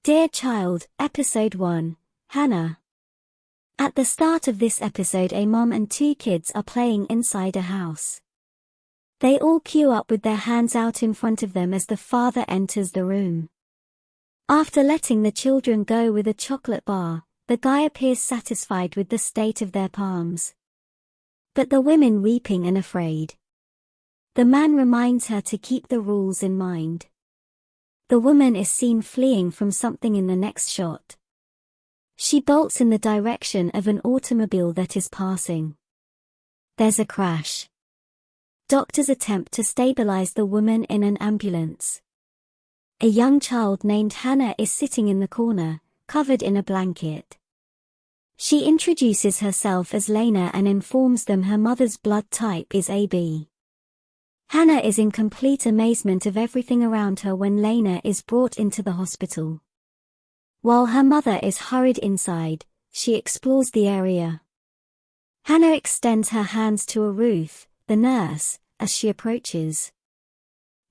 Dear Child, Episode 1, Hanna. At the start of this episode, a mom and two kids are playing inside a house. They all queue up with their hands out in front of them as the father enters the room. After letting the children go with a chocolate bar, the guy appears satisfied with the state of their palms. But the women weeping and afraid. The man reminds her to keep the rules in mind. The woman is seen fleeing from something in the next shot. She bolts in the direction of an automobile that is passing. There's a crash. Doctors attempt to stabilize the woman in an ambulance. A young child named Hanna is sitting in the corner, covered in a blanket. She introduces herself as Lena and informs them her mother's blood type is AB. Hanna is in complete amazement of everything around her when Lena is brought into the hospital. While her mother is hurried inside, she explores the area. Hanna extends her hands to Ruth, the nurse, as she approaches.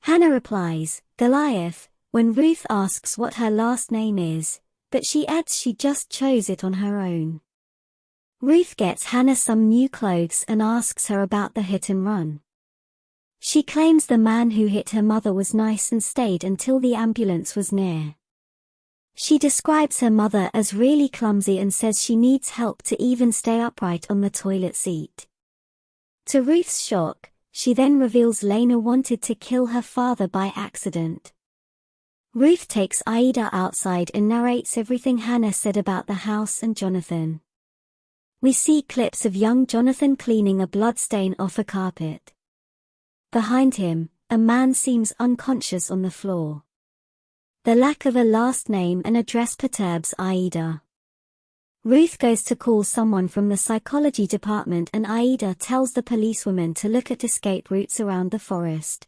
Hanna replies, Goliath, when Ruth asks what her last name is, but she adds she just chose it on her own. Ruth gets Hanna some new clothes and asks her about the hit and run. She claims the man who hit her mother was nice and stayed until the ambulance was near. She describes her mother as really clumsy and says she needs help to even stay upright on the toilet seat. To Ruth's shock, she then reveals Lena wanted to kill her father by accident. Ruth takes Aida outside and narrates everything Hanna said about the house and Jonathan. We see clips of young Jonathan cleaning a bloodstain off a carpet. Behind him, a man seems unconscious on the floor. The lack of a last name and address perturbs Aida. Ruth goes to call someone from the psychology department and Aida tells the policewoman to look at escape routes around the forest.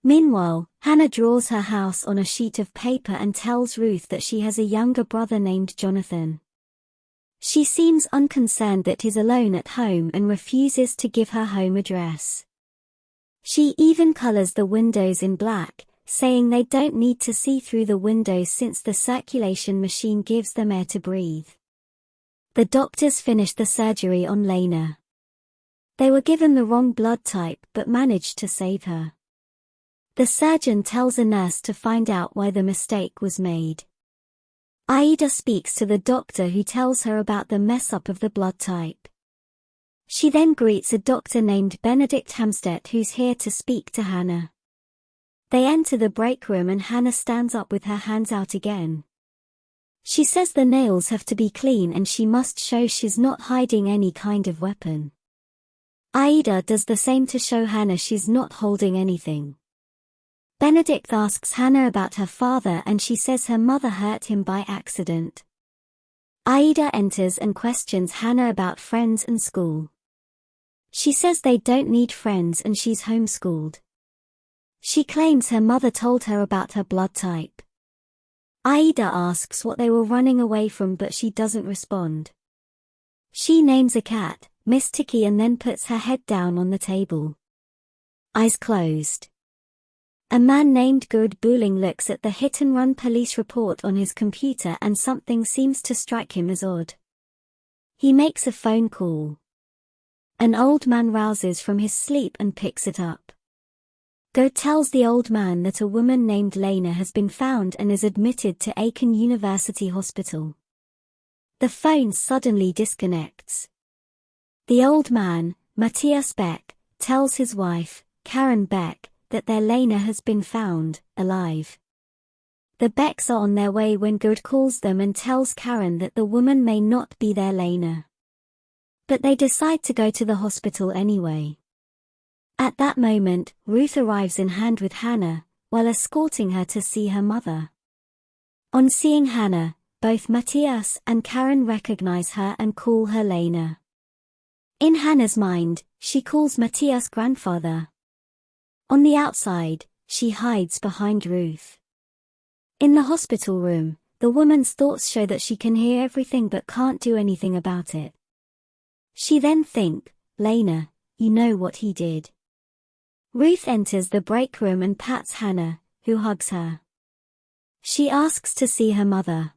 Meanwhile, Hanna draws her house on a sheet of paper and tells Ruth that she has a younger brother named Jonathan. She seems unconcerned that he's alone at home and refuses to give her home address. She even colors the windows in black, saying they don't need to see through the windows since the circulation machine gives them air to breathe. The doctors finished the surgery on Lena. They were given the wrong blood type but managed to save her. The surgeon tells a nurse to find out why the mistake was made. Aida speaks to the doctor who tells her about the mess-up of the blood type. She then greets a doctor named Benedict Hamstedt who's here to speak to Hanna. They enter the break room and Hanna stands up with her hands out again. She says the nails have to be clean and she must show she's not hiding any kind of weapon. Aida does the same to show Hanna she's not holding anything. Benedict asks Hanna about her father and she says her mother hurt him by accident. Aida enters and questions Hanna about friends and school. She says they don't need friends and she's homeschooled. She claims her mother told her about her blood type. Aida asks what they were running away from but she doesn't respond. She names a cat, Miss Ticky, and then puts her head down on the table. Eyes closed. A man named Good Booling looks at the hit-and-run police report on his computer and something seems to strike him as odd. He makes a phone call. An old man rouses from his sleep and picks it up. Go tells the old man that a woman named Lena has been found and is admitted to Aachen University Hospital. The phone suddenly disconnects. The old man, Matthias Beck, tells his wife, Karen Beck, that their Lena has been found, alive. The Becks are on their way when Good calls them and tells Karen that the woman may not be their Lena. But they decide to go to the hospital anyway. At that moment, Ruth arrives in hand with Hanna, while escorting her to see her mother. On seeing Hanna, both Matthias and Karen recognize her and call her Lena. In Hanna's mind, she calls Matthias grandfather. On the outside, she hides behind Ruth. In the hospital room, the woman's thoughts show that she can hear everything but can't do anything about it. She then thinks, Lena, you know what he did. Ruth enters the break room and pats Hanna, who hugs her. She asks to see her mother.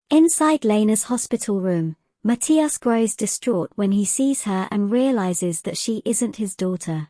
Inside Lena's hospital room, Matthias grows distraught when he sees her and realizes that she isn't his daughter.